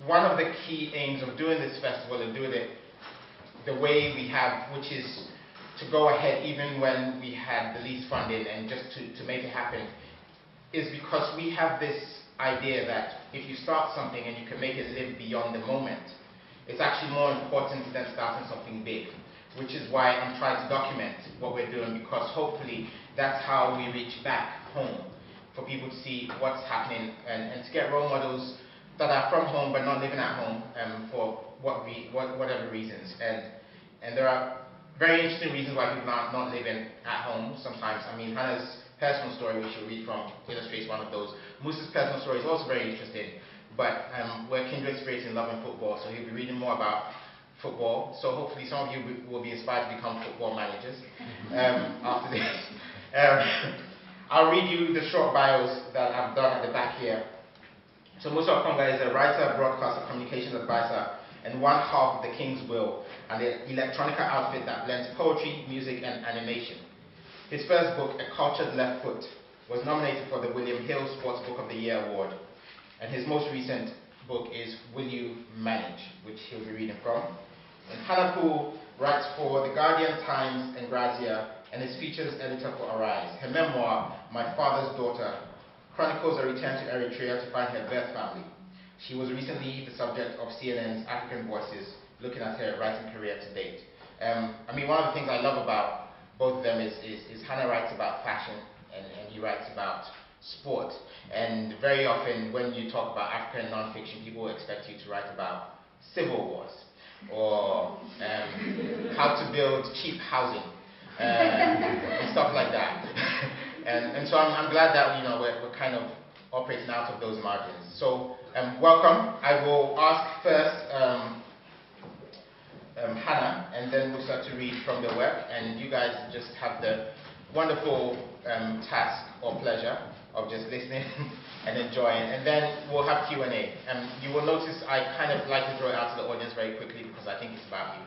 one of the key aims of doing this festival and doing it the way we have, which is to go ahead even when we had the least funding and just to make it happen, is because we have this idea that if you start something and you can make it live beyond the moment, it's actually more important than starting something big, which is why I'm trying to document what we're doing, because hopefully that's how we reach back home, for people to see what's happening and to get role models that are from home but not living at home for whatever reasons. And there are very interesting reasons why people are not living at home sometimes. I mean, Hannah's personal story, which you'll read from, illustrates one of those. Musa's personal story is also very interesting, but we're kindred spirits in love and football, so he'll be reading more about football. So hopefully some of you will be inspired to become football managers after this. I'll read you the short bios that I've done at the back here. So Musa Okwonga is a writer, broadcaster, communications advisor, and one half of the King's Will, an electronica outfit that blends poetry, music, and animation. His first book, A Cultured Left Foot, was nominated for the William Hill Sports Book of the Year award. And his most recent book is Will You Manage, which he'll be reading from. And Hannah Poole writes for The Guardian, Times, and Grazia, and is features editor for Arise. Her memoir, My Father's Daughter, chronicles a return to Eritrea to find her birth family. She was recently the subject of CNN's African Voices, looking at her writing career to date. I mean, one of the things I love about both of them is Hannah writes about fashion, and he writes about sport. And very often when you talk about African nonfiction, people expect you to write about civil wars, or how to build cheap housing, and stuff like that. and so I'm glad that we're kind of operating out of those margins. So welcome. I will ask first Hannah and then Musa to read from the work, and you guys just have the wonderful task or pleasure of just listening and enjoying, and then we'll have Q&A. You will notice I kind of like to draw it out to the audience very quickly because I think it's about you,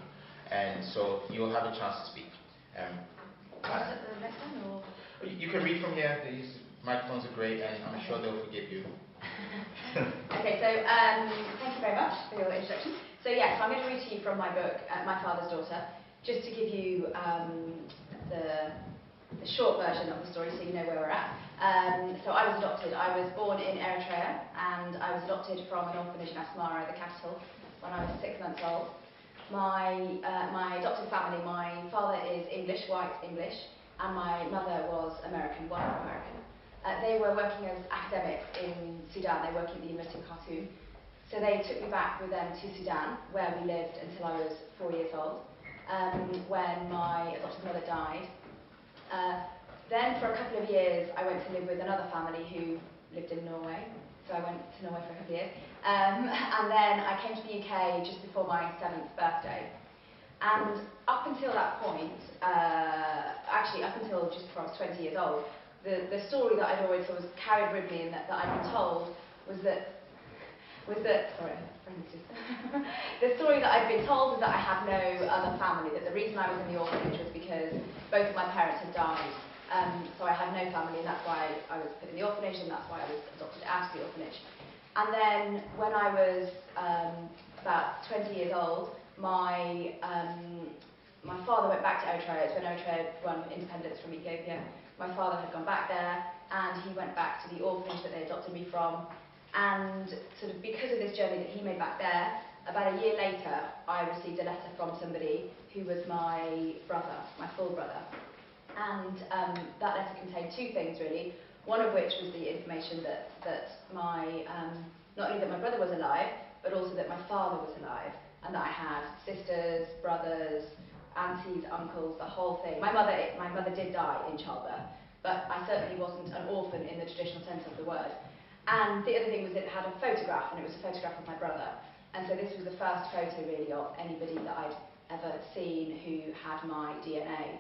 and so you'll have a chance to speak. The next one, or? You can read from here. These microphones are great, and I'm sure they'll forgive you. Okay, so thank you very much for your introduction. So yes, I'm going to read to you from my book, My Father's Daughter, just to give you the short version of the story so you know where we're at. So I was adopted. I was born in Eritrea, and I was adopted from an orphanage in Asmara, the capital, when I was 6 months old. My adopted family, my father is English, white English, and my mother was American, white American. They were working as academics in Sudan. They were working at the University of Khartoum. So they took me back with them to Sudan, where we lived until I was 4 years old, when my adopted mother died. Then for a couple of years, I went to live with another family who lived in Norway. So I went to Norway for a couple of years. And then I came to the UK just before my 7th birthday. And up until that point, actually up until just before I was 20 years old, the story that I'd always sort of carried with me and that I'd been told was that sorry, the story that I'd been told was that I had no other family, that the reason I was in the orphanage was because both of my parents had died. So I had no family, and that's why I was put in the orphanage, and that's why I was adopted out of the orphanage. And then when I was about 20 years old, my father went back to Eritrea. It's when Eritrea won independence from Ethiopia. My father had gone back there, and he went back to the orphanage that they adopted me from. And sort of because of this journey that he made back there, about a year later, I received a letter from somebody who was my brother, my full brother. And that letter contained two things, really. One of which was the information that my, not only that my brother was alive, but also that my father was alive, and that I had sisters, brothers, aunties, uncles, the whole thing. My mother did die in childbirth, but I certainly wasn't an orphan in the traditional sense of the word. And the other thing was it had a photograph, and it was a photograph of my brother. And so this was the first photo, really, of anybody that I'd ever seen who had my DNA.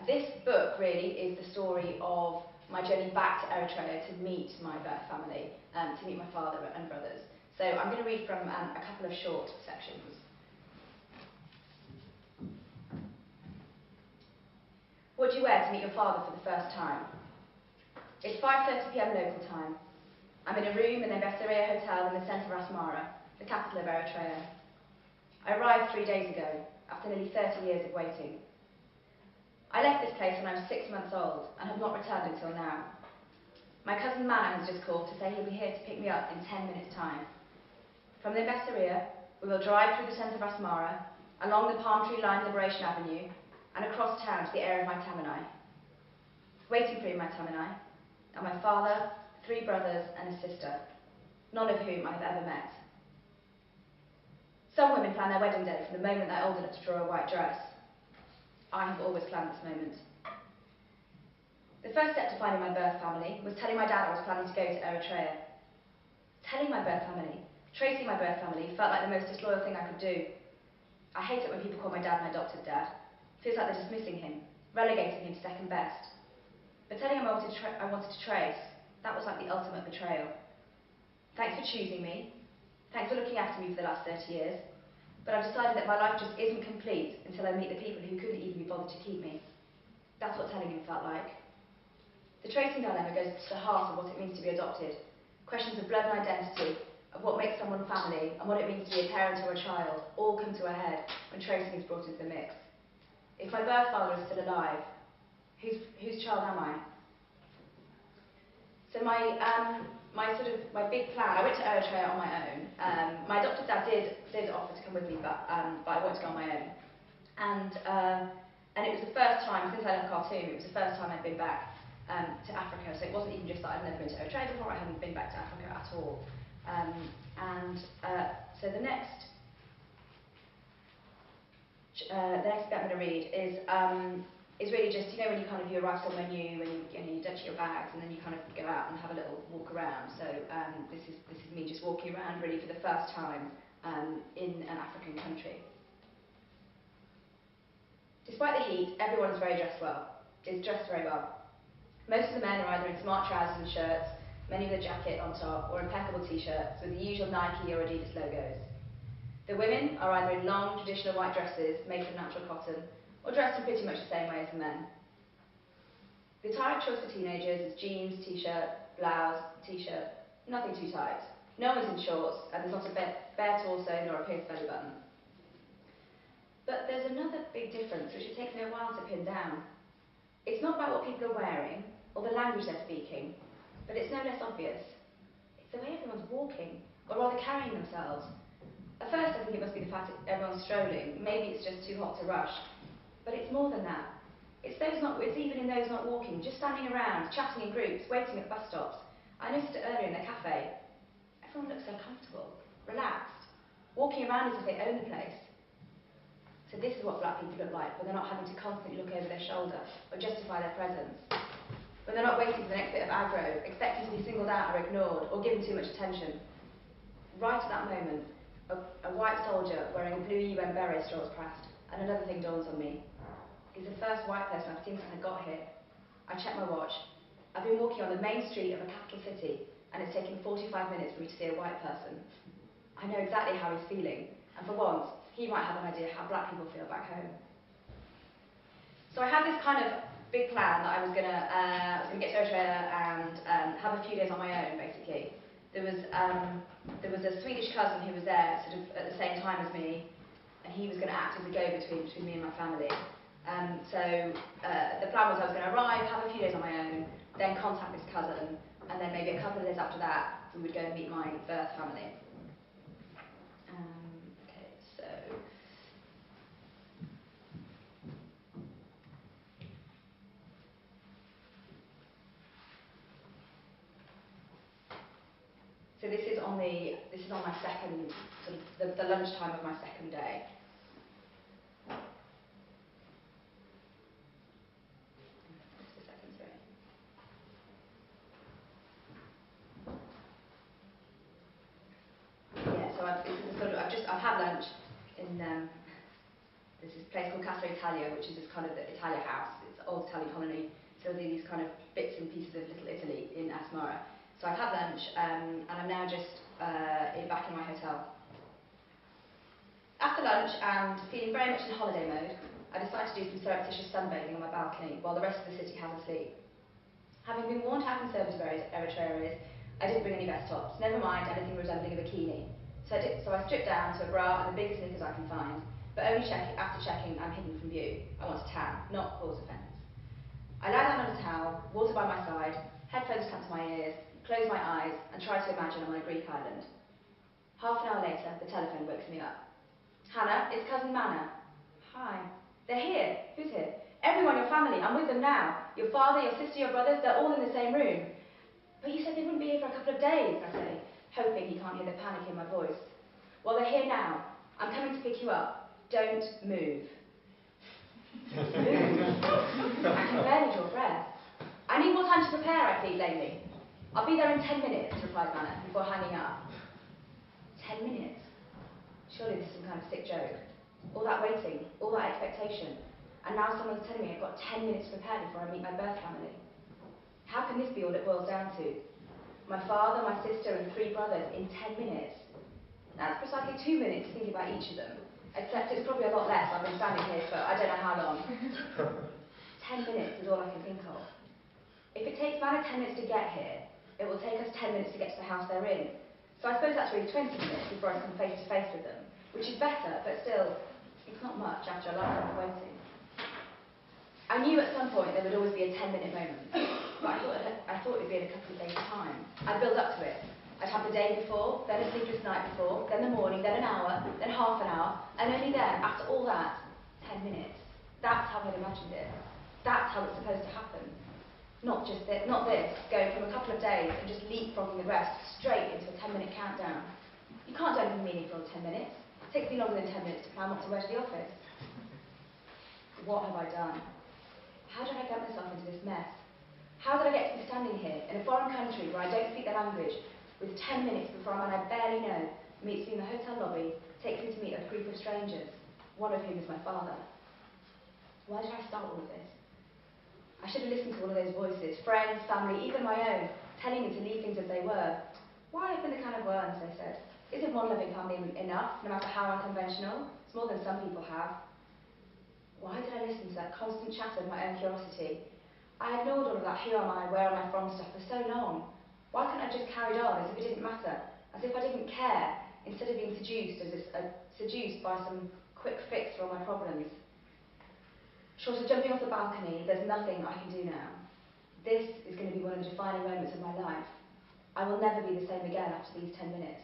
This book, really, is the story of my journey back to Eritrea to meet my birth family, to meet my father and brothers. So I'm going to read from a couple of short sections. What do you wear to meet your father for the first time? It's 5:30 p.m. local time. I'm in a room in the Bessaria Hotel in the centre of Asmara, the capital of Eritrea. I arrived 3 days ago, after nearly 30 years of waiting. I left this place when I was 6 months old and have not returned until now. My cousin Mana has just called to say he'll be here to pick me up in 10 minutes' time. From the Bessaria, we will drive through the centre of Asmara, along the palm tree-lined Liberation Avenue, and across town to the area of my Tamanai. Waiting for me in my Tamanai are my father, 3 brothers, and a sister, none of whom I have ever met. Some women plan their wedding day from the moment they're old enough to draw a white dress. I have always planned this moment. The first step to finding my birth family was telling my dad I was planning to go to Eritrea. Telling my birth family, tracing my birth family, felt like the most disloyal thing I could do. I hate it when people call my dad my adopted dad. It feels like they're dismissing him, relegating him to second best. But telling him I wanted to trace, that was like the ultimate betrayal. Thanks for choosing me. Thanks for looking after me for the last 30 years. But I've decided that my life just isn't complete until I meet the people who couldn't even be bothered to keep me. That's what telling him felt like. The tracing dilemma goes to the heart of what it means to be adopted. Questions of blood and identity, of what makes someone family, and what it means to be a parent or a child, all come to a head when tracing is brought into the mix. If my birth father is still alive, whose child am I? So my big plan, I went to Eritrea on my own. My adopted dad did offer to come with me, but I wanted to go on my own. And it was the first time, since I left Khartoum, it was the first time I'd been back to Africa. So it wasn't even just that I'd never been to Eritrea before, I hadn't been back to Africa at all. So the next bit I'm going to read is really just, you know, when you arrive somewhere new and you ditch your bags and then you kind of go out and have a little walk around. So this is me just walking around really for the first time in an African country. Despite the heat, everyone is dressed very well. Most of the men are either in smart trousers and shirts, many with a jacket on top, or impeccable t-shirts with the usual Nike or Adidas logos. The women are either in long, traditional white dresses made from natural cotton, or dressed in pretty much the same way as the men. The attire choice for teenagers is jeans, t-shirt, blouse, t-shirt, nothing too tight. No one's in shorts, and there's not a bare torso nor a pierced belly button. But there's another big difference which it takes me a while to pin down. It's not about what people are wearing, or the language they're speaking, but it's no less obvious. It's the way everyone's walking, or rather carrying themselves. At first I think it must be the fact that everyone's strolling, maybe it's just too hot to rush. But it's more than that. It's even in those not walking, just standing around, chatting in groups, waiting at bus stops. I noticed it earlier in the cafe. Everyone looks so comfortable, relaxed, walking around as if they own the place. So this is what black people look like when they're not having to constantly look over their shoulder or justify their presence. When they're not waiting for the next bit of aggro, expecting to be singled out or ignored or given too much attention. Right at that moment, a white soldier wearing a blue UN beret strolls past, and another thing dawns on me. He's the first white person I've seen since I got here. I check my watch. I've been walking on the main street of a capital city, and it's taken 45 minutes for me to see a white person. I know exactly how he's feeling, and for once, he might have an idea how black people feel back home. So I had this kind of big plan that I was gonna get to Eritrea and have a few days on my own, basically. There was a Swedish cousin who was there sort of at the same time as me, and he was going to act as a go-between between me and my family. The plan was I was going to arrive, have a few days on my own, then contact this cousin, and then maybe a couple of days after that, we would go and meet my birth family. Okay, so... So this is on my second, sort of the lunchtime of my second day. Just a second, sorry. Yeah, so I've had lunch in this is a place called Casa Italia, which is this kind of the Italia house. It's an old Italian colony. So there are these kind of bits and pieces of Little Italy in Asmara. So I've had lunch, and I'm now just back in my hotel. After lunch, and feeling very much in holiday mode, I decided to do some surreptitious sunbathing on my balcony while the rest of the city has a sleep. Having been warned how conservative Eritrea is, I didn't bring any vest tops, never mind anything resembling a bikini. So I stripped down to a bra and the biggest knickers I can find, but only after checking I'm hidden from view. I want to tan, not cause offence. I lie down on a towel, water by my side, headphones clamped to my ears, close my eyes, and try to imagine I'm on a Greek island. Half an hour later, the telephone wakes me up. Hannah, it's cousin Manna. Hi. They're here. Who's here? Everyone, your family. I'm with them now. Your father, your sister, your brothers, they're all in the same room. But you said they wouldn't be here for a couple of days, I say, hoping he can't hear the panic in my voice. Well, they're here now. I'm coming to pick you up. Don't move. Move? I can barely draw breath. I need more time to prepare, I plead lamely. I'll be there in 10 minutes, replies Manna, before hanging up. 10 minutes? Surely this is some kind of sick joke. All that waiting, all that expectation, and now someone's telling me I've got 10 minutes to prepare before I meet my birth family. How can this be all it boils down to? My father, my sister, and 3 brothers in 10 minutes. That's precisely 2 minutes to think about each of them, except it's probably a lot less. I've been standing here for I don't know how long. 10 minutes is all I can think of. If it takes Manna 10 minutes to get here, it will take us 10 minutes to get to the house they're in. So I suppose that's really 20 minutes before I come face to face with them, which is better, but still, it's not much after a lifetime of waiting. I knew at some point there would always be a 10-minute moment, but I thought it'd be in a couple of days' time. I'd build up to it. I'd have the day before, then a sleepless night before, then the morning, then an hour, then half an hour, and only then, after all that, 10 minutes. That's how I'd imagined it. That's how it's supposed to happen. Not this, going from a couple of days and just leapfrogging the rest straight into a 10-minute countdown. You can't do anything meaningful in 10 minutes. It takes me longer than 10 minutes to plan what to wear to the office. What have I done? How did I get myself into this mess? How did I get to be standing here in a foreign country where I don't speak their language, with 10 minutes before a man I barely know meets me in the hotel lobby, takes me to meet a group of strangers, one of whom is my father? Why did I start all of this? I should have listened to all of those voices, friends, family, even my own, telling me to leave things as they were. Why open the can of worms, they said. Isn't one loving family enough, no matter how unconventional? It's more than some people have. Why did I listen to that constant chatter of my own curiosity? I ignored all of that who am I, where am I from stuff for so long. Why couldn't I just carried on as if it didn't matter, as if I didn't care, instead of being seduced by some quick fix for all my problems? Short of jumping off the balcony, there's nothing I can do now. This is going to be one of the defining moments of my life. I will never be the same again after these 10 minutes.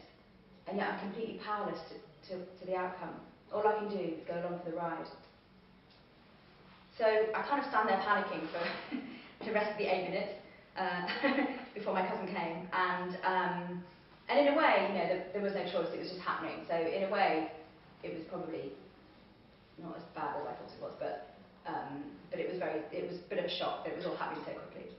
And yet I'm completely powerless to the outcome. All I can do is go along for the ride. So I kind of stand there panicking for the rest of the 8 minutes before my cousin came. And in a way, you know, there was no choice, it was just happening. So in a way, it was probably not as bad as I thought it was, but it was a bit of a shock that it was all happening so quickly.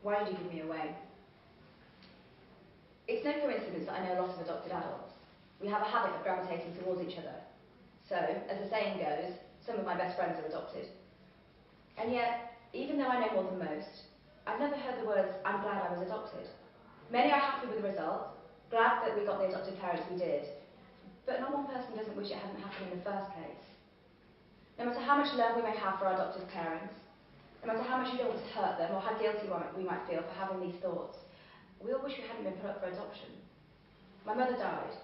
Why did you give me away? It's no coincidence that I know a lot of adopted adults. We have a habit of gravitating towards each other. So, as the saying goes, some of my best friends are adopted. And yet, even though I know more than most, I've never heard the words, I'm glad I was adopted. Many are happy with the result, glad that we got the adopted parents we did, but not one person doesn't wish it hadn't happened in the first place. No matter how much love we may have for our adopted parents, no matter how much we don't want to hurt them or how guilty we might feel for having these thoughts, we all wish we hadn't been put up for adoption. My mother died.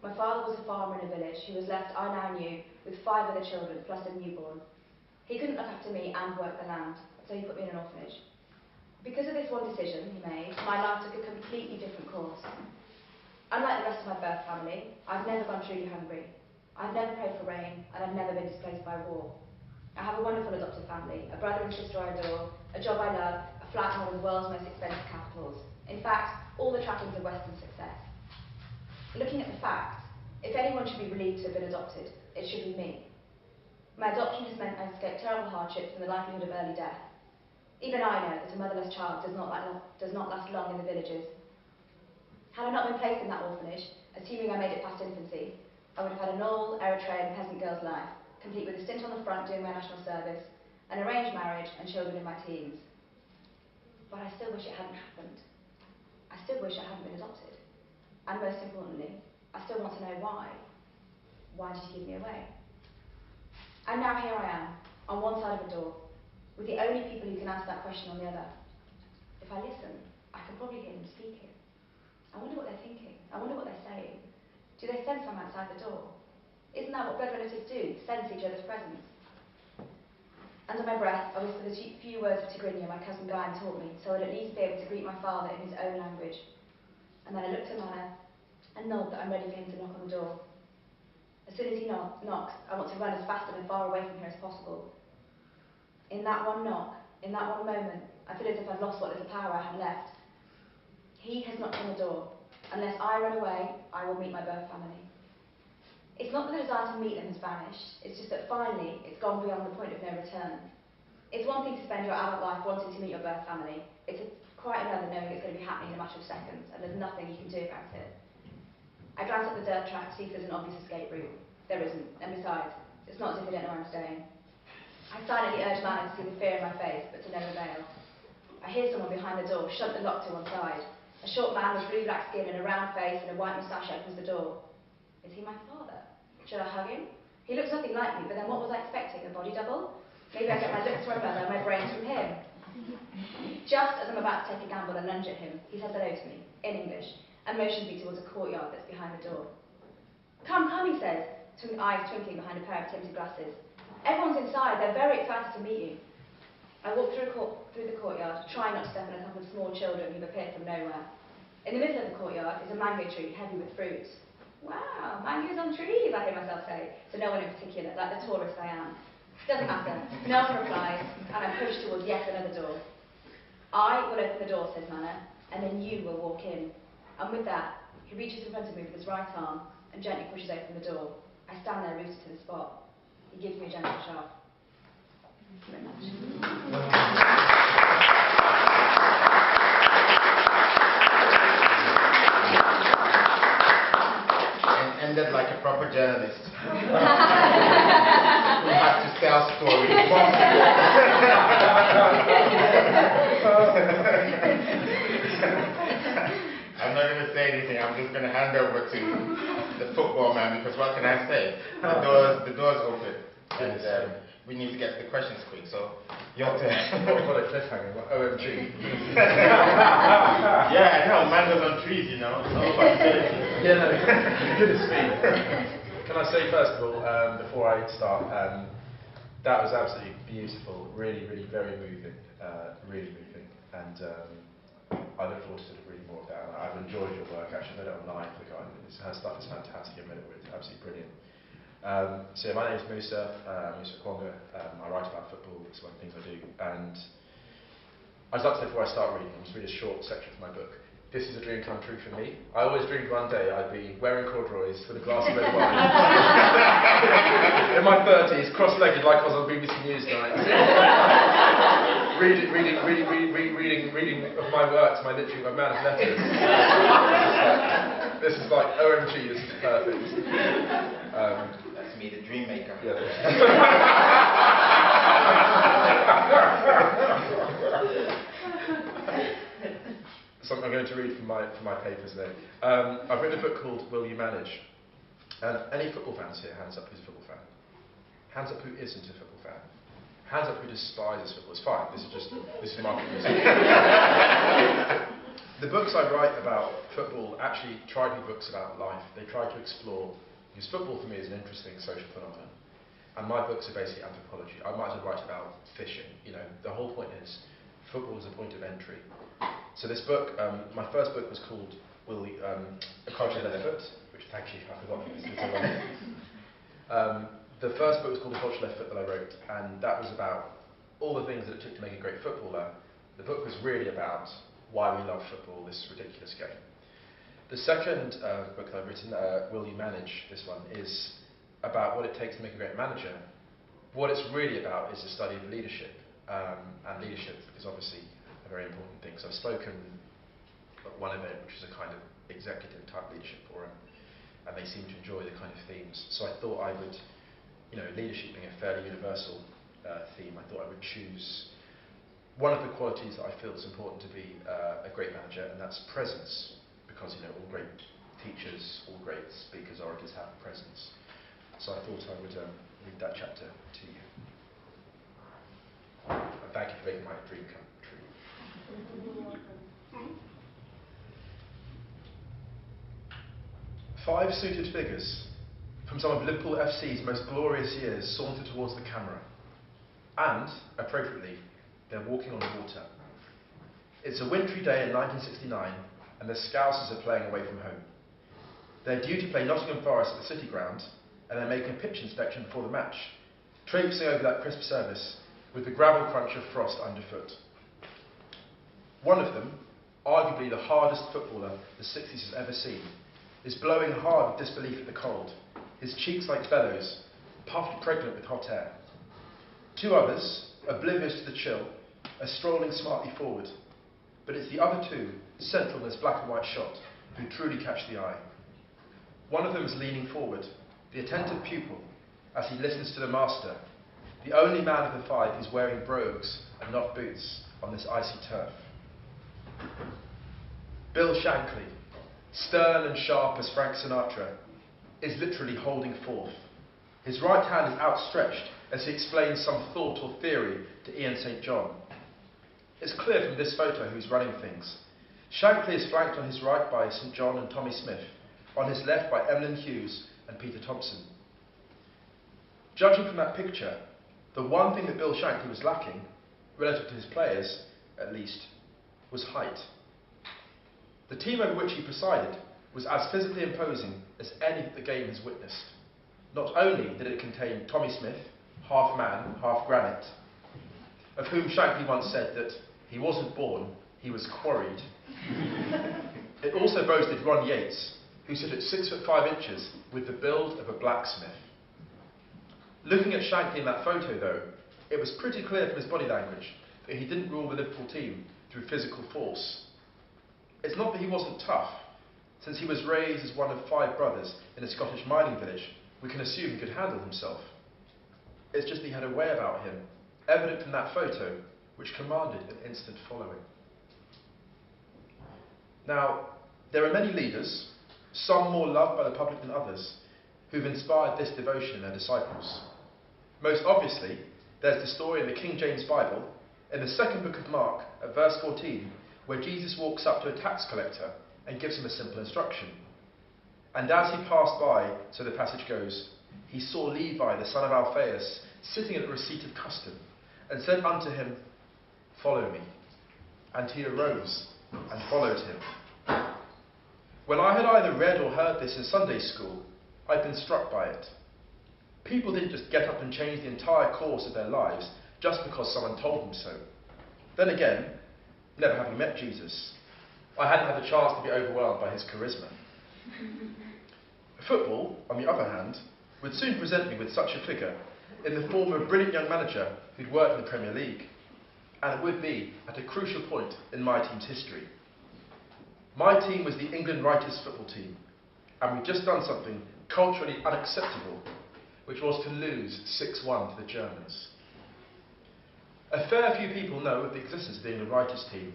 My father was a farmer in a village who was left, I now knew, with 5 other children plus a newborn. He couldn't look after me and work the land, so he put me in an orphanage. Because of this one decision he made, my life took a completely different course. Unlike the rest of my birth family, I've never gone truly hungry. I've never prayed for rain, and I've never been displaced by war. I have a wonderful adopted family, a brother and sister I adore, a job I love, a flat in one of the world's most expensive capitals. In fact, all the trappings of Western success. Looking at the facts, if anyone should be relieved to have been adopted, it should be me. My adoption has meant I escaped terrible hardships and the likelihood of early death. Even I know that a motherless child does not last long in the villages. Had I not been placed in that orphanage, assuming I made it past infancy, I would have had a Knoll, Eritrean peasant girl's life, complete with a stint on the front doing my national service, an arranged marriage, and children in my teens. But I still wish it hadn't happened. I still wish I hadn't been adopted. And most importantly, I still want to know why. why did you give me away? And now here I am, on one side of a door, with the only people who can answer that question on the other. If I listen, I can probably hear them speaking. I wonder what they're thinking. I wonder what they're saying. Do they sense I'm outside the door? Isn't that what blood relatives do, sense each other's presence? Under my breath, I whisper the few words of Tigrinya my cousin Guyan taught me, so I'd at least be able to greet my father in his own language. And then I look to Mana and nod that I'm ready for him to knock on the door. As soon as he knocks, I want to run as fast and as far away from here as possible. In that one knock, in that one moment, I feel as if I'd lost what little power I had left. He has knocked on the door. Unless I run away, I will meet my birth family. It's not that the desire to meet them has vanished, it's just that finally it's gone beyond the point of no return. It's one thing to spend your adult life wanting to meet your birth family. It's quite another knowing it's going to be happening in a matter of seconds and there's nothing you can do about it. I glance up the dirt track to see if there's an obvious escape route. There isn't, and besides, it's not as if they don't know where I'm staying. I silently urge Mana to see the fear in my face, but to no avail. I hear someone behind the door shunt the lock to one side. A short man with blue-black skin and a round face and a white moustache opens the door. Is he my father? Should I hug him? He looks nothing like me, but then what was I expecting? A body double? Maybe I get my looks from another and my brains from him. Just as I'm about to take a gamble and lunge at him, he says hello to me, in English, and motions me towards a courtyard that's behind the door. Come, come, he says, eyes twinkling behind a pair of tinted glasses. Everyone's inside, they're very excited to meet you. I walk through the courtyard, trying not to step on a couple of small children who've appeared from nowhere. In the middle of the courtyard is a mango tree heavy with fruits. Wow, mangoes on trees, I hear myself say, to no one in particular, like the tourist I am. Doesn't matter, no one replies, and I push towards yet another door. I will open the door, says Mana, and then you will walk in. And with that, he reaches in front of me with his right arm and gently pushes open the door. I stand there rooted to the spot. He gives me a gentle shove. Thank you very much. And ended like a proper journalist. Who had to tell stories. I'm not going to say anything. I'm just going to hand over to the football man because what can I say? The door's open. And we need to get to the questions quick, so your turn. What a cliffhanger, OMG. Yeah, I know, mangoes on trees, you know. It's all about ability. Yeah, no, good to speak. Can I say first of all, before I start, that was absolutely beautiful, really, really very moving, really moving. And I look forward to sort of reading more of that. And I've enjoyed your work, actually, I read it online for the guy. Her stuff is fantastic, I read it, it's absolutely brilliant. So my name is Musa, Musa Okwonga. I write about football, it's one of the things I do. And I'd like to say before I start reading, I'll just read a short section from my book. This is a dream come true for me. I always dreamed one day I'd be wearing corduroys with a glass of red wine. In my 30s, cross-legged like I was on BBC News tonight. reading of my works, my literary, my man of letters. This is like, OMG, this is perfect. That's me, the dream maker. Yeah. Something I'm going to read from my papers there. I've written a book called Will You Manage? And any football fans here, hands up who's a football fan? Hands up who isn't a football fan? Hands up who despises football. It's fine, this is market research. The books I write about football actually try to be books about life. They try to explore, because football for me is an interesting social phenomenon. And my books are basically anthropology. I might as well write about fishing. You know, the whole point is football is a point of entry. So this book, my first book was called A Culture Left Foot, which thank you, I forgot this. The first book was called A Culture Left Foot that I wrote, and that was about all the things that it took to make a great footballer. The book was really about why we love football, this ridiculous game. The second book that I've written, Will You Manage, this one, is about what it takes to make a great manager. What it's really about is the study of leadership, and leadership is obviously a very important thing. So I've spoken at one event, which is a kind of executive type leadership forum, and they seem to enjoy the kind of themes. So I thought I would, you know, leadership being a fairly universal theme, I thought I would choose one of the qualities that I feel is important to be a great manager, and that's presence. Because, you know, all great teachers, all great speakers, orators have presence. So I thought I would read that chapter to you. And thank you for making my dream come true. Five suited figures from some of Liverpool FC's most glorious years saunter towards the camera. And, appropriately, they're walking on water. It's a wintry day in 1969, and the Scousers are playing away from home. They're due to play Nottingham Forest at the City Ground, and they're making a pitch inspection before the match, traipsing over that crisp surface with the gravel crunch of frost underfoot. One of them, arguably the hardest footballer the 60s has ever seen, is blowing hard with disbelief at the cold, his cheeks like bellows, puffed pregnant with hot air. Two others, oblivious to the chill, are strolling smartly forward, but it's the other two, central in this black and white shot, who truly catch the eye. One of them is leaning forward, the attentive pupil, as he listens to the master, the only man of the five who's wearing brogues and not boots on this icy turf. Bill Shankly, stern and sharp as Frank Sinatra, is literally holding forth. His right hand is outstretched as he explains some thought or theory to Ian St. John. It's clear from this photo who's running things. Shankly is flanked on his right by St. John and Tommy Smith, on his left by Emlyn Hughes and Peter Thompson. Judging from that picture, the one thing that Bill Shankly was lacking, relative to his players, at least, was height. The team over which he presided was as physically imposing as any that the game has witnessed. Not only did it contain Tommy Smith, half man, half granite, of whom Shankly once said that he wasn't born, he was quarried. It also boasted Ron Yates, who stood at 6'5" with the build of a blacksmith. Looking at Shankly in that photo, though, it was pretty clear from his body language that he didn't rule the Liverpool team through physical force. It's not that he wasn't tough. Since he was raised as one of 5 brothers in a Scottish mining village, we can assume he could handle himself. It's just that he had a way about him, evident from that photo, which commanded an instant following. Now, there are many leaders, some more loved by the public than others, who've inspired this devotion in their disciples. Most obviously, there's the story in the King James Bible, in the second book of Mark, at verse 14, where Jesus walks up to a tax collector and gives him a simple instruction. And as he passed by, so the passage goes, he saw Levi, the son of Alphaeus, sitting at the receipt of custom, and said unto him, Follow me. And he arose and followed him. When I had either read or heard this in Sunday school, I'd been struck by it. People didn't just get up and change the entire course of their lives just because someone told them so. Then again, never having met Jesus, I hadn't had the chance to be overwhelmed by his charisma. Football, on the other hand, would soon present me with such a figure in the form of a brilliant young manager who'd worked in the Premier League, and it would be at a crucial point in my team's history. My team was the England Writers football team, and we'd just done something culturally unacceptable, which was to lose 6-1 to the Germans. A fair few people know of the existence of the England Writers team,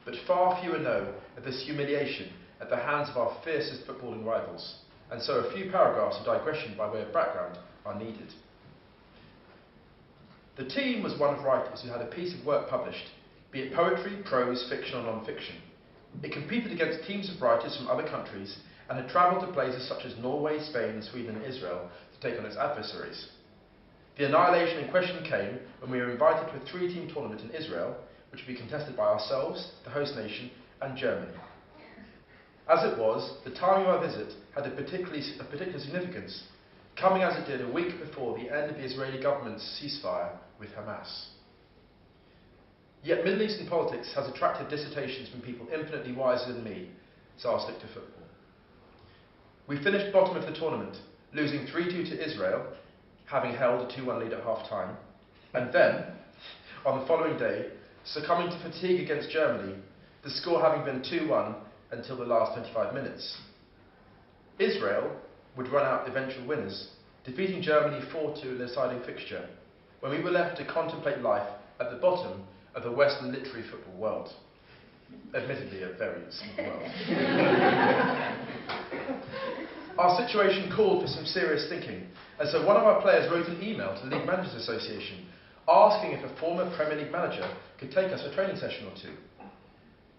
but far fewer know of this humiliation at the hands of our fiercest footballing rivals, and so a few paragraphs of digression by way of background are needed. The team was one of writers who had a piece of work published, be it poetry, prose, fiction or non-fiction. It competed against teams of writers from other countries and had travelled to places such as Norway, Spain, Sweden and Israel to take on its adversaries. The annihilation in question came when we were invited to a 3-team tournament in Israel, which would be contested by ourselves, the host nation, and Germany. As it was, the timing of our visit had a particular significance, coming as it did a week before the end of the Israeli government's ceasefire with Hamas. Yet Middle Eastern politics has attracted dissertations from people infinitely wiser than me, so I'll stick to football. We finished bottom of the tournament, losing 3-2 to Israel, having held a 2-1 lead at half-time, and then, on the following day, succumbing to fatigue against Germany, the score having been 2-1 until the last 25 minutes. Israel would run out eventual winners, defeating Germany 4-2 in the deciding fixture, when we were left to contemplate life at the bottom of the Western literary football world. Admittedly, a very small world. Our situation called for some serious thinking, and so one of our players wrote an email to the League Managers Association asking if a former Premier League manager could take us for a training session or two.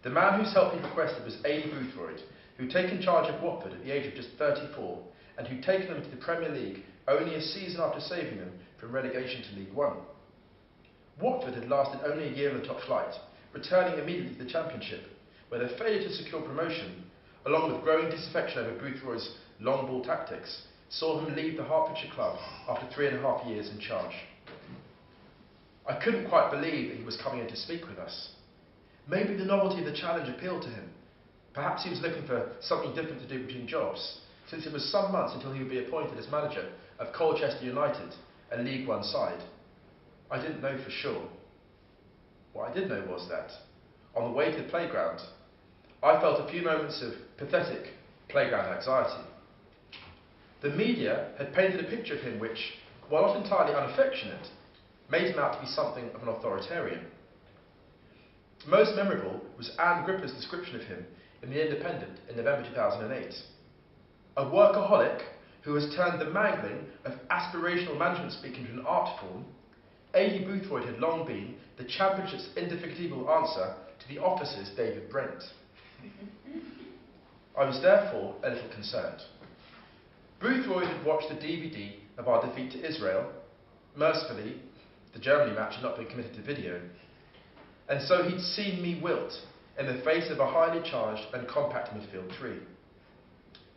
The man whose help he requested was Ayikwei Boothroyd, who'd taken charge of Watford at the age of just 34, and who'd taken them to the Premier League only a season after saving them from relegation to League One. Watford had lasted only a year in the top flight, returning immediately to the Championship, where their failure to secure promotion, along with growing disaffection over Boothroyd's long ball tactics, saw him leave the Hertfordshire club after 3.5 years in charge. I couldn't quite believe that he was coming in to speak with us. Maybe the novelty of the challenge appealed to him. Perhaps he was looking for something different to do between jobs, since it was some months until he would be appointed as manager of Colchester United, a League One side. I didn't know for sure. What I did know was that, on the way to the playground, I felt a few moments of pathetic playground anxiety. The media had painted a picture of him which, while not entirely unaffectionate, made him out to be something of an authoritarian. Most memorable was Anne Gripper's description of him in The Independent in November 2008. A workaholic who has turned the mangling of aspirational management speak into an art form, Ayikwei Boothroyd had long been the Championship's indefatigable answer to the Office's David Brent. I was therefore a little concerned. Boothroyd had watched the DVD of our defeat to Israel. Mercifully, the Germany match had not been committed to video, and so he'd seen me wilt in the face of a highly charged and compact midfield three.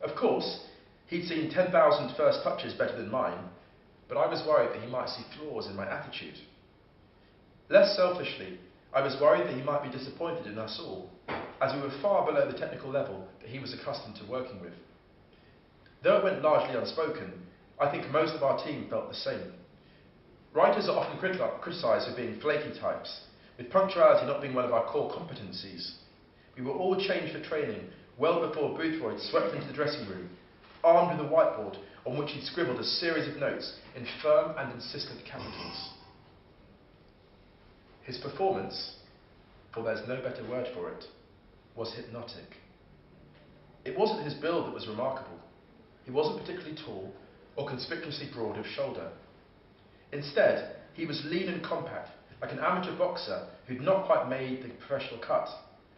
Of course, he'd seen 10,000 first touches better than mine, but I was worried that he might see flaws in my attitude. Less selfishly, I was worried that he might be disappointed in us all, as we were far below the technical level that he was accustomed to working with. Though it went largely unspoken, I think most of our team felt the same. Writers are often criticised for being flaky types, with punctuality not being one of our core competencies. We were all changed for training well before Boothroyd swept into the dressing room, armed with a whiteboard on which he'd scribbled a series of notes in firm and insistent capitals. His performance, for there's no better word for it, was hypnotic. It wasn't his build that was remarkable. He wasn't particularly tall or conspicuously broad of shoulder. Instead, he was lean and compact, like an amateur boxer who'd not quite made the professional cut,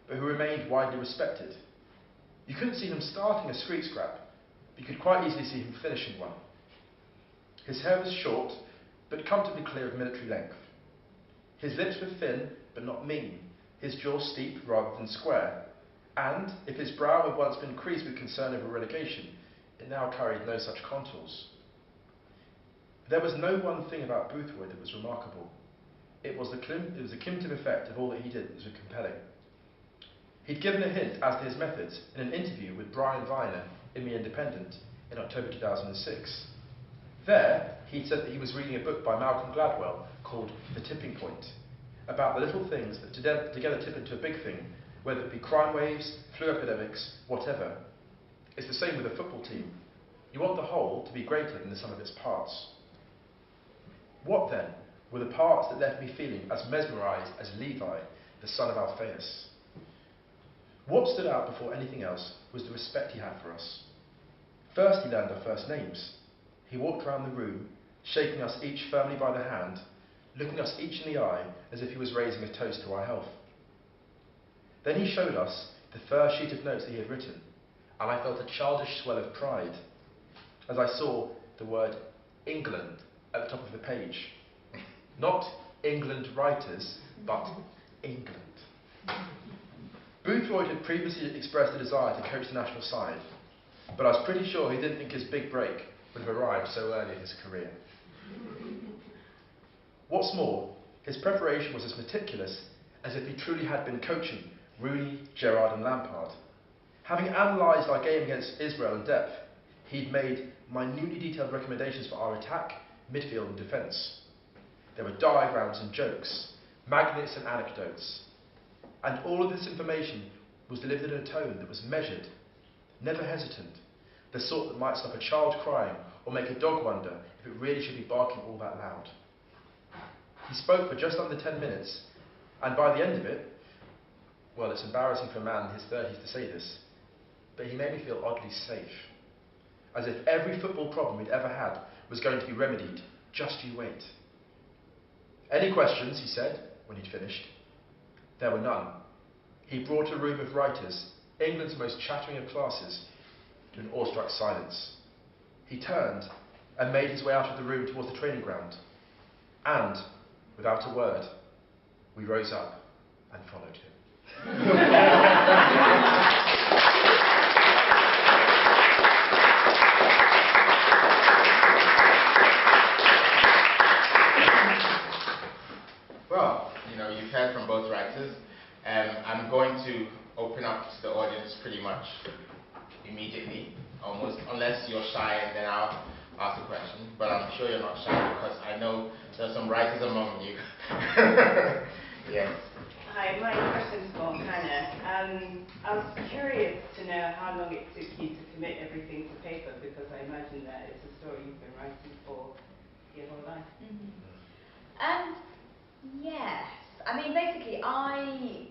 but who remained widely respected. You couldn't see him starting a street scrap, but you could quite easily see him finishing one. His hair was short, but comfortably clear of military length. His lips were thin, but not mean, his jaw steep rather than square, and, if his brow had once been creased with concern over relegation, it now carried no such contours. There was no one thing about Boothroyd that was remarkable. It was the cumulative effect of all that he did that was compelling. He'd given a hint as to his methods in an interview with Brian Viner in The Independent in October 2006. There, he'd said that he was reading a book by Malcolm Gladwell called The Tipping Point, about the little things that together tip into a big thing, whether it be crime waves, flu epidemics, whatever. It's the same with a football team. You want the whole to be greater than the sum of its parts. What then were the parts that left me feeling as mesmerised as Levi, the son of Alphaeus? What stood out before anything else was the respect he had for us. First he learned our first names. He walked around the room, shaking us each firmly by the hand, looking us each in the eye as if he was raising a toast to our health. Then he showed us the first sheet of notes that he had written, and I felt a childish swell of pride as I saw the word England at the top of the page. Not England writers, but England. Boothroyd had previously expressed a desire to coach the national side, but I was pretty sure he didn't think his big break would have arrived so early in his career. What's more, his preparation was as meticulous as if he truly had been coaching Rooney, Gerrard and Lampard. Having analysed our game against Israel in depth, he'd made minutely detailed recommendations for our attack, midfield and defence. There were diagrams and jokes, magnets and anecdotes, and all of this information was delivered in a tone that was measured, never hesitant, the sort that might stop a child crying or make a dog wonder if it really should be barking all that loud. He spoke for just under 10 minutes, and by the end of it, well, it's embarrassing for a man in his 30s to say this, but he made me feel oddly safe. as if every football problem we'd ever had was going to be remedied. Just you wait. Any questions, he said, when he'd finished. There were none. He brought a room of writers, England's most chattering of classes, to an awestruck silence. He turned and made his way out of the room towards the training ground. And, without a word, we rose up and followed him. Well, you've heard from both writers. I'm going to open up to the audience pretty much immediately, almost, unless you're shy, and then I'll ask a question. But I'm sure you're not shy because I know there's some writers among you. Yes. Hi, my question's for Hannah. I was curious to know how long it took you to commit everything to paper, because I imagine that it's a story you've been writing for your whole life. Yes. I mean, basically, I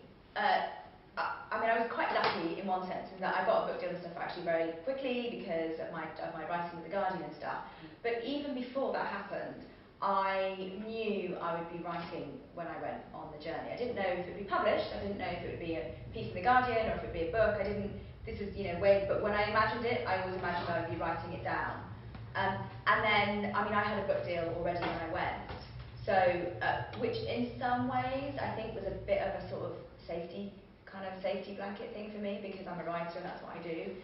was quite lucky in one sense in that I got a book deal and stuff actually very quickly because of my writing with The Guardian and stuff. But even before that happened, I knew I would be writing when I went on the journey. I didn't know if it would be published. I didn't know if it would be a piece in The Guardian or if it would be a book. I didn't. This is but when I imagined it, I always imagined I would be writing it down. And then, I had a book deal already when I went. So, which in some ways I think was a bit of a sort of safety blanket thing for me, because I'm a writer and that's what I do.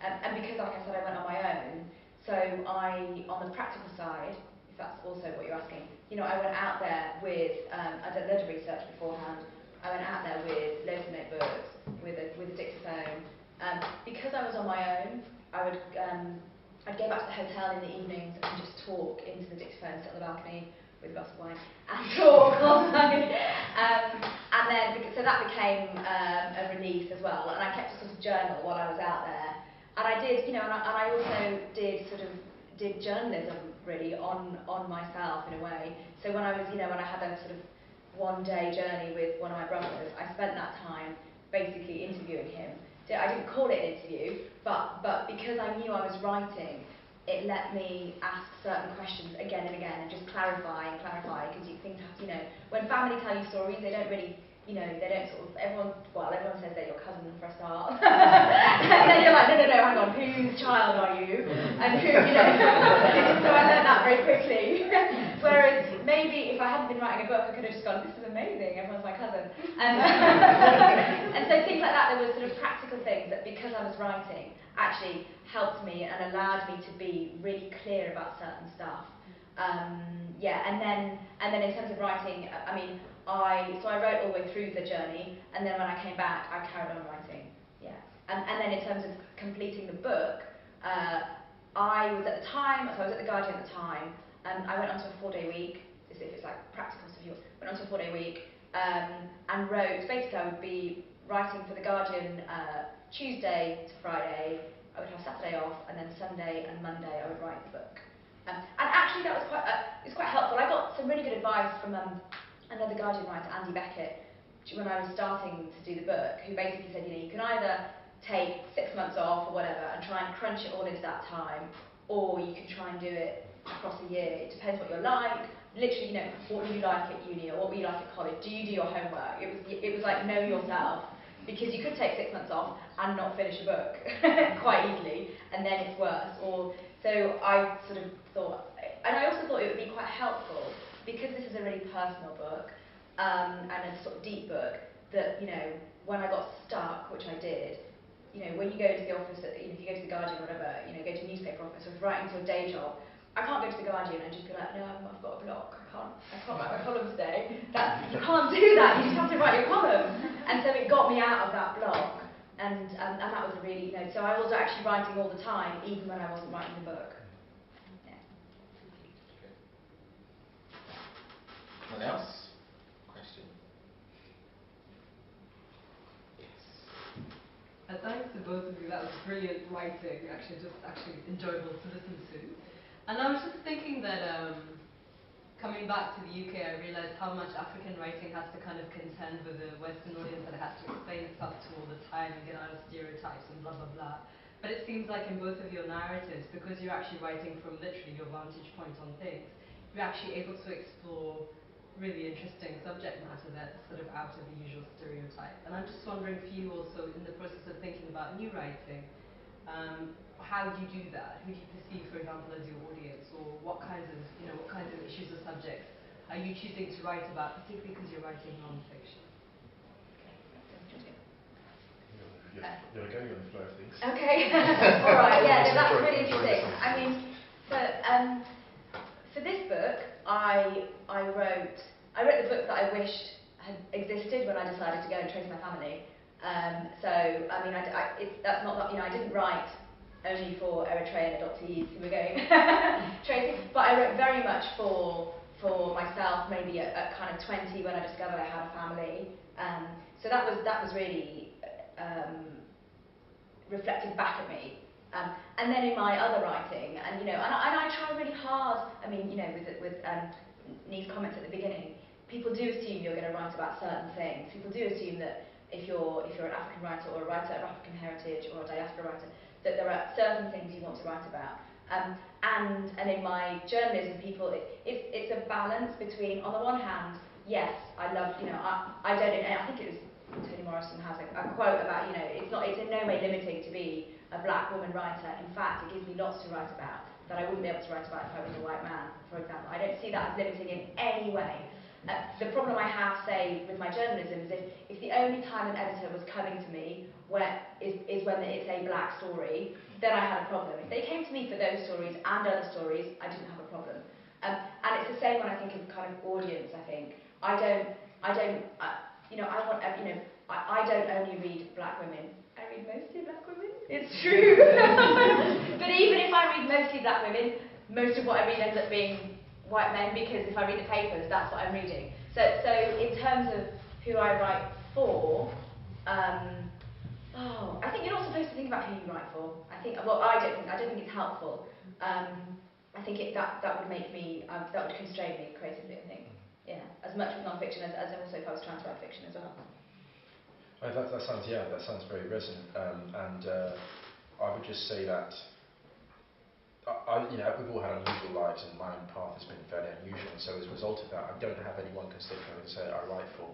And because, like I said, I went on my own. So on the practical side, if that's also what you're asking, I went out there with, I did a load of research beforehand. I went out there with loads of notebooks, with a dictaphone. Because I was on my own, I'd go back to the hotel in the evenings and just talk into the dictaphone, sit on the balcony with a glass of wine and talk all night. And then, so that became a release as well. And I kept a sort of journal while I was out there. And I did, and I also did journalism really on myself in a way. So when I was, when I had a sort of one-day journey with one of my brothers, I spent that time basically interviewing him. I didn't call it an interview, but because I knew I was writing, it let me ask certain questions again and again and just clarify, because things have, when family tell you stories, they don't really, they don't sort of, everyone says they're your cousin for a start. And then you're like, no, hang on, whose child are you? And who, so I learned that very quickly. Whereas maybe if I hadn't been writing a book, I could have just gone, this is amazing, everyone's my cousin. And so things like that, there were sort of practical things that, because I was writing, actually helped me and allowed me to be really clear about certain stuff. And then in terms of writing, I wrote all the way through the journey, and then when I came back, I carried on writing. Yeah. And then in terms of completing the book, I was at The Guardian at the time, and I went onto a 4-day week, as if it's like practical stuff. Went onto a 4-day week, and wrote. Basically, I would be writing for The Guardian Tuesday to Friday. I would have Saturday off, and then Sunday and Monday I would write the book. And actually that was quite helpful. I got some really good advice from another Guardian writer, Andy Beckett, when I was starting to do the book, who basically said, you can either take 6 months off or whatever and try and crunch it all into that time, or you can try and do it across a year. It depends what you're like. Literally, what were you like at uni or what were you like at college? Do you do your homework? It was like, know yourself. Because you could take 6 months off and not finish a book quite easily, and then it's worse. So I sort of thought, and I also thought it would be quite helpful, because this is a really personal book, and a sort of deep book, that, when I got stuck, which I did, when you go into the office, if you go to The Guardian or whatever, go to a newspaper office or writing to a day job, I can't go to The Guardian and just be like, no, I've got a block, I can't write my column today. You can't do that, you just have to write your column. And so it got me out of that block, and that was really, so I was actually writing all the time, even when I wasn't writing the book. Yeah. Anyone else? Question? Yes. Thanks to both of you, that was brilliant writing, actually enjoyable to listen to. And I was just thinking that coming back to the UK, I realised how much African writing has to kind of contend with the Western audience, that it has to explain itself to all the time and get out of stereotypes and blah, blah, blah. But it seems like in both of your narratives, because you're actually writing from literally your vantage point on things, you're actually able to explore really interesting subject matter that's sort of out of the usual stereotype. And I'm just wondering for you also, in the process of thinking about new writing, how do you do that? Who do you perceive, for example, as your audience, or what kinds of issues or subjects are you choosing to write about, particularly because you're writing non-fiction? You want to go? You're on the flow of things. Okay. All right. Yeah, no, that's really interesting. I mean, for this book, I wrote the book that I wished had existed when I decided to go and trace my family. So I mean, that's not that, I didn't write only for Eritrean adoptees who were going tracing, but I wrote very much for myself, maybe at kind of 20 when I discovered I had a family. So that was really reflected back at me. And then in my other writing, and I try really hard. I mean, with Nick's comments at the beginning, people do assume you're going to write about certain things. People do assume that if you're an African writer or a writer of African heritage or a diaspora writer, that there are certain things you want to write about. And in my journalism, it's a balance between, on the one hand, yes, I love, I don't, and I think it was Toni Morrison has a quote about, it's in no way limiting to be a black woman writer. In fact, it gives me lots to write about that I wouldn't be able to write about if I was a white man, for example. I don't see that as limiting in any way. The problem I have, say, with my journalism is if the only time an editor was coming to me is when it's a black story, then I had a problem. If they came to me for those stories and other stories, I didn't have a problem. And it's the same when I think of kind of audience. I think I don't only read black women. I read mostly black women. It's true. But even if I read mostly black women, most of what I read ends up being white men, because if I read the papers, that's what I'm reading. So in terms of who I write for, I think you're not supposed to think about who you write for. I don't think it's helpful. I think that would make me, that would constrain me creatively, I think. Yeah, as much with non-fiction as also if I was trying to write fiction as well. That sounds very resonant. I would just say that we've all had unusual lives, and my own path has been fairly unusual. And so as a result of that, I don't have any one constituent to say I write for.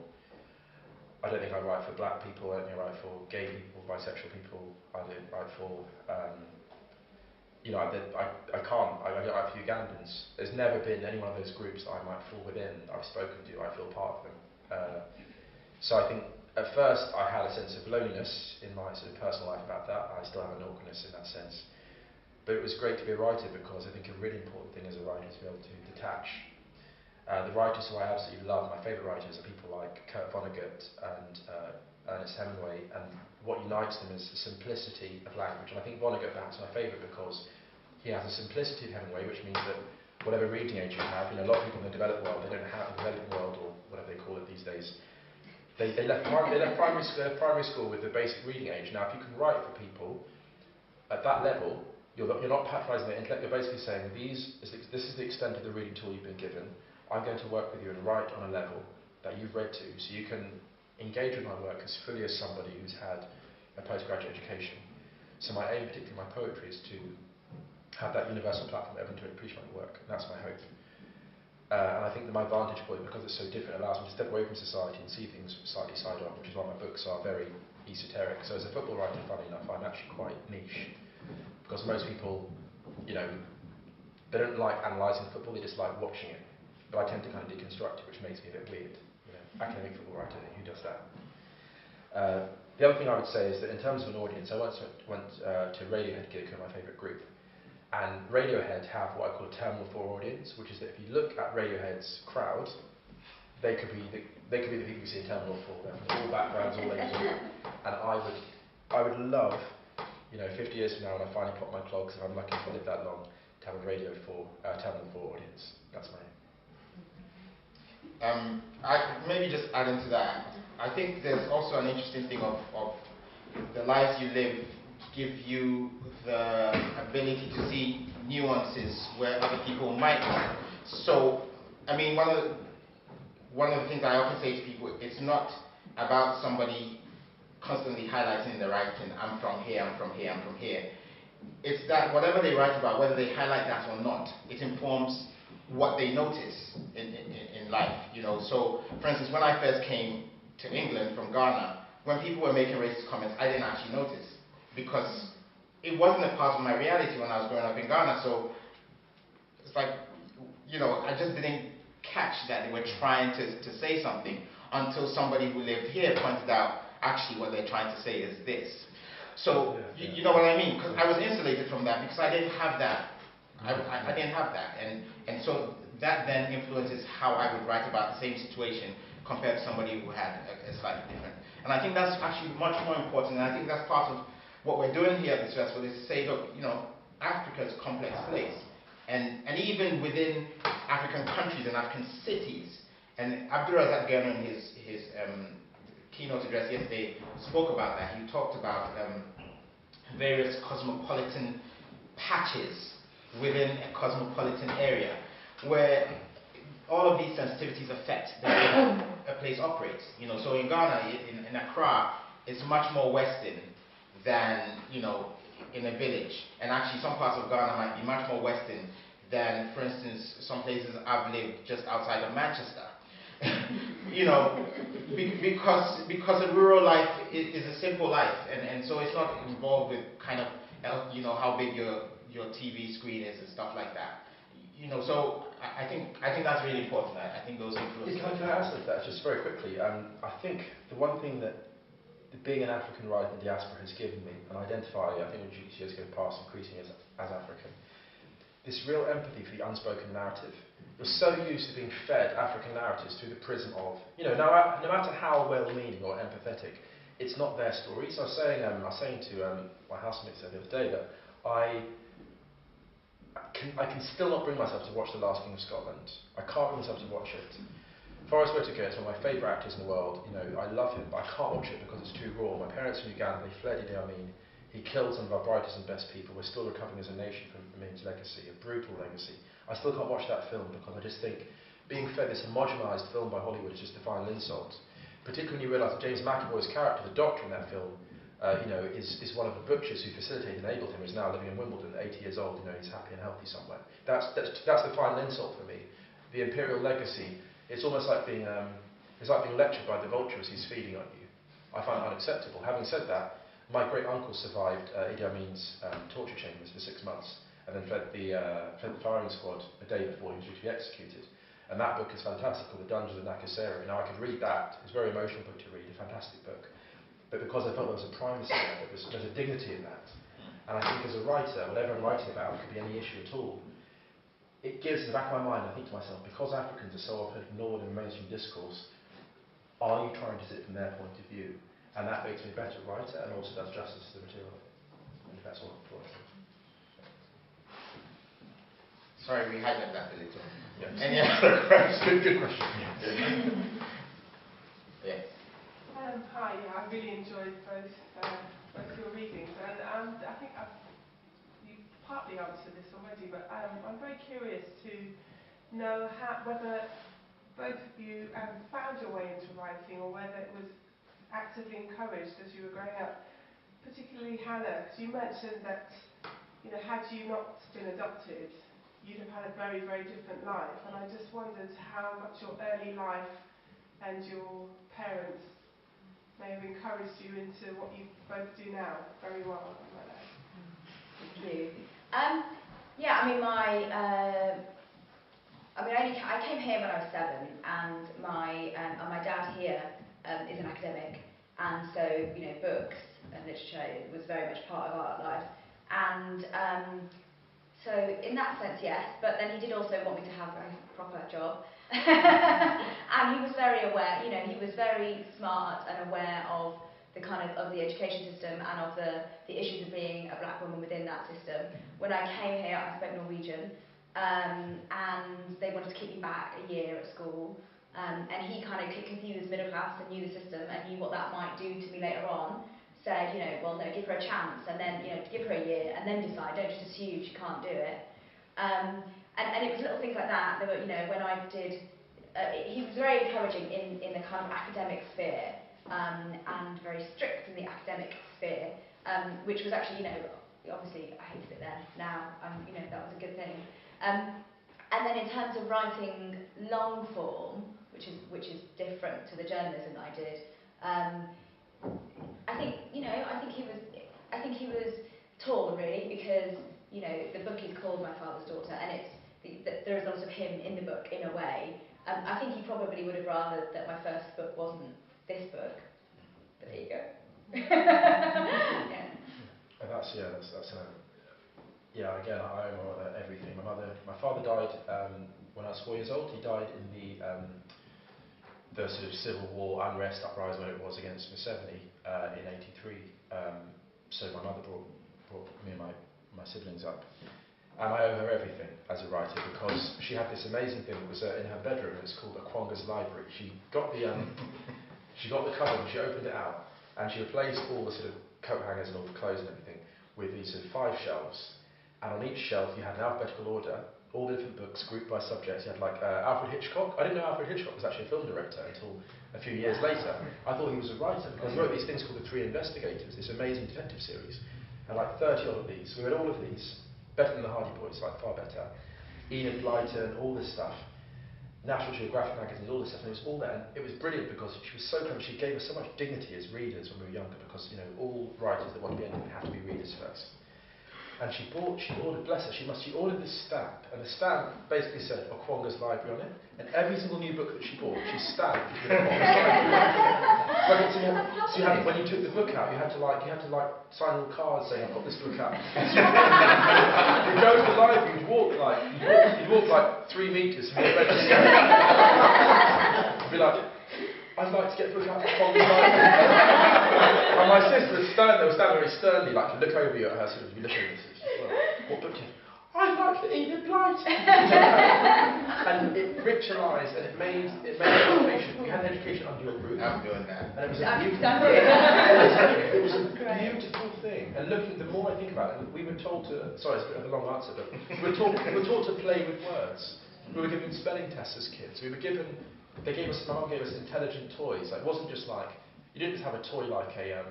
I don't think I write for black people. I don't think I write for gay people, bisexual people. I don't write for. I can't. I don't write for Ugandans. There's never been any one of those groups that I might fall within. I've spoken to. I feel part of them. So I think at first I had a sense of loneliness in my sort of personal life about that. I still have an awkwardness in that sense. But it was great to be a writer, because I think a really important thing as a writer is to be able to detach. The writers who I absolutely love, my favourite writers, are people like Kurt Vonnegut and Ernest Hemingway, and what unites them is the simplicity of language. And I think Vonnegut perhaps my favourite because he has a simplicity of Hemingway, which means that whatever reading age you have, a lot of people in the developed world, they don't have the developing world, or whatever they call it these days. They left primary school with the basic reading age. Now, if you can write for people at that level, you're not patronising their intellect. You're basically saying, this is the extent of the reading tool you've been given. I'm going to work with you and write on a level that you've read to, so you can engage with my work as fully as somebody who's had a postgraduate education. So my aim, particularly in my poetry, is to have that universal platform for everyone to appreciate my work. And that's my hope. And I think that my vantage point, because it's so different, allows me to step away from society and see things slightly side on, which is why my books are very esoteric. So as a football writer, funny enough, I'm actually quite niche. Because most people, they don't like analysing football, they just like watching it. But I tend to kind of deconstruct it, which makes me a bit weird. Academic football writer, who does that? The other thing I would say is that in terms of an audience, I once went to a Radiohead gig, who are my favourite group. And Radiohead have what I call a Terminal 4 audience, which is that if you look at Radiohead's crowd, they could be the people you see in Terminal 4. They're from all backgrounds, all ages. And I would love, 50 years from now, when I finally pop my clogs, if I'm lucky to live that long, to have a Terminal 4 audience. That's my aim. Maybe just adding to that, I think there's also an interesting thing of the lives you live give you the ability to see nuances where other people might not. So, I mean, one of the things I often say to people, it's not about somebody constantly highlighting in the writing, I'm from here, I'm from here, I'm from here. It's that whatever they write about, whether they highlight that or not, it informs what they notice in life. So, for instance, when I first came to England from Ghana, when people were making racist comments, I didn't actually notice because it wasn't a part of my reality when I was growing up in Ghana. So it's like, I just didn't catch that they were trying to say something until somebody who lived here pointed out, actually what they're trying to say is this. So, you know what I mean? Because I was insulated from that because I didn't have that. I didn't have that. And so that then influences how I would write about the same situation compared to somebody who had a slightly different. And I think that's actually much more important. And I think that's part of what we're doing here at this festival is to say, look, Africa is a complex place. And even within African countries and African cities, and Abdulrazak Gano in his keynote address yesterday spoke about that. He talked about various cosmopolitan patches within a cosmopolitan area where all of these sensitivities affect the way a place operates. So in Ghana, in Accra, it's much more Western than in a village. And actually, some parts of Ghana might be much more Western than, for instance, some places I've lived just outside of Manchester. Because a rural life is a simple life, and so it's not involved with kind of how big your TV screen is and stuff like that. So I think that's really important. I think those influences. Can I add something to that just very quickly? I think the one thing that being an African writer in the diaspora has given me, and identify, I think when years go past increasingly as African, this real empathy for the unspoken narrative. You're so used to being fed African narratives through the prism of, no matter how well-meaning or empathetic, it's not their stories. I was saying to my housemates the other day that I can still not bring myself to watch The Last King of Scotland. I can't bring myself to watch it. Forrest Whitaker is one of my favourite actors in the world. I love him, but I can't watch it because it's too raw. My parents from Uganda, they fled Idi Amin. He killed some of our brightest and best people. We're still recovering as a nation from his legacy, a brutal legacy. I still can't watch that film because I just think being fed this homogenised film by Hollywood is just a final insult. Particularly when you realise that James McAvoy's character, the doctor in that film, is one of the butchers who facilitated and enabled him, who's now living in Wimbledon, 80 years old, he's happy and healthy somewhere. That's the final insult for me. The imperial legacy, it's almost like being lectured by the vultures he's feeding on you. I find it unacceptable. Having said that, my great uncle survived Idi Amin's torture chambers for 6 months and then fled the firing squad a day before he was due to be executed. And that book is fantastic, called The Dungeons of Nakasero. I could read that. It's a very emotional book to read, a fantastic book. But because I felt there was a primacy there, there's a dignity in that. And I think as a writer, whatever I'm writing about, it could be any issue at all, it gives, in the back of my mind, I think to myself, because Africans are so often ignored in mainstream discourse, are you trying to sit from their point of view? And that makes me a better writer and also does justice to the material. And that's all I thought. Sorry, we hijacked that a little. Yes. Any other questions? Good question. Yes. Hi, I really enjoyed both your readings, and I think you partly answered this already, but I'm very curious to know whether both of you found your way into writing, or whether it was actively encouraged as you were growing up. Particularly Hannah, because you mentioned that had you not been adopted, you'd have had a very, very different life, and I just wondered how much your early life and your parents may have encouraged you into what you both do now very well, I might add. Thank you. Yeah, I came here when I was 7, and my dad here is an academic, and so books and literature was very much part of our lives, and so in that sense, yes. But then he did also want me to have a proper job, and he was very aware. He was very smart and aware of the of the education system and of the issues of being a black woman within that system. When I came here, I spoke Norwegian, and they wanted to keep me back a year at school. And he because he was middle class and knew the system and knew what that might do to me later on, said, well, no, give her a chance, and then, give her a year, and then decide. Don't just assume she can't do it. And it was little things like that. There were, when I did, he was very encouraging in the kind of academic sphere. and very strict in the academic sphere, which was actually, obviously I hated it then. Now, that was a good thing. And then in terms of writing long form, which is different to the journalism that I did, I think he was torn really, because the book is called My Father's Daughter, and there is a lot of him in the book in a way. I think he probably would have rather that my first book wasn't this book, but there you go. Yeah. And again, I owe my mother everything. My father died when I was 4 years old. He died in the sort of civil war unrest uprising when it was against Museveni in '83. So my mother brought me and my siblings up. And I owe her everything as a writer, because she had this amazing thing that was in her bedroom. It's called Okwonga's library. She got the cupboard and she opened it out, and she replaced all the sort of coat hangers and all the clothes and everything with these sort of 5 shelves. And on each shelf you had an alphabetical order, all the different books grouped by subjects. You had like Alfred Hitchcock. I didn't know Alfred Hitchcock was actually a film director until a few years later. I thought he was a writer because he wrote these things called The Three Investigators, this amazing detective series. And like 30 odd of these. We read all of these. Better than the Hardy Boys, like far better. Enid Blyton, all this stuff. National Geographic magazines, all this stuff, and it was all there. And it was brilliant because she was so clever. She gave us so much dignity as readers when we were younger, because all writers that want to be anything have to be readers first. And she ordered, bless her, she ordered this stamp, and the stamp basically said Okwonga's library on it, and every single new book that she bought, she stamped with Okwonga's library. So you had, when you took the book out, you had to sign little cards saying I've got this book out. So you'd go to the library, you'd walk like 3 meters from your bedroom. You'd be like, I'd like to get a book out from the library. And my sister would stand very sternly, like look over you at her, sort of, you'd be looking at this, well, what book do you have? I'd like the Enid Blyton. And it ritualised, and it made education. You had an education under your roof. I'm doing that. And it was it was a beautiful thing. And the more I think about it, we were told to, sorry, it's a bit of a long answer, but we were taught to play with words. We were given spelling tests as kids. My mum gave us intelligent toys. Like, it wasn't just like, you didn't just have a toy like a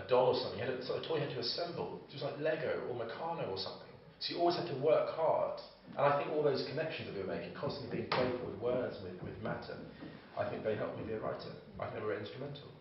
doll or something. You had a sort of toy you had to assemble. It was like Lego or Meccano or something. So you always had to work hard. And I think all those connections that we were making, constantly being playful with words, with matter, I think they helped me be a writer. I think they were instrumental.